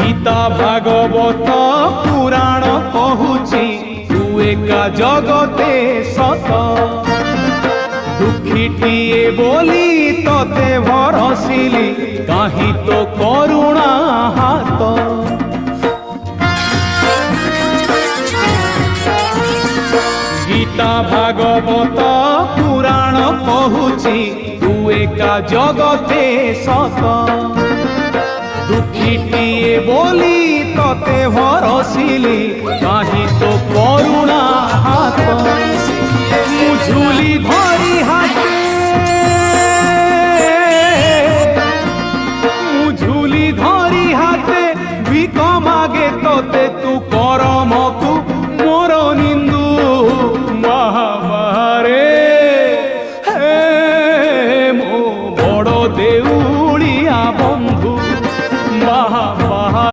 गीता भागवत पुराण कहूची तू एका जगते सत दुखीटिए बोली तते भरसिली काहि तो करुणा हाथ गीता भागवत पुराण कहूची तू एका जगते सत दुखीटिए बोली तते भरसिली काहि तो करुणा हाथ मुझुली धरी हाथे मुझुली धरी हाथे भिक मागे तते तू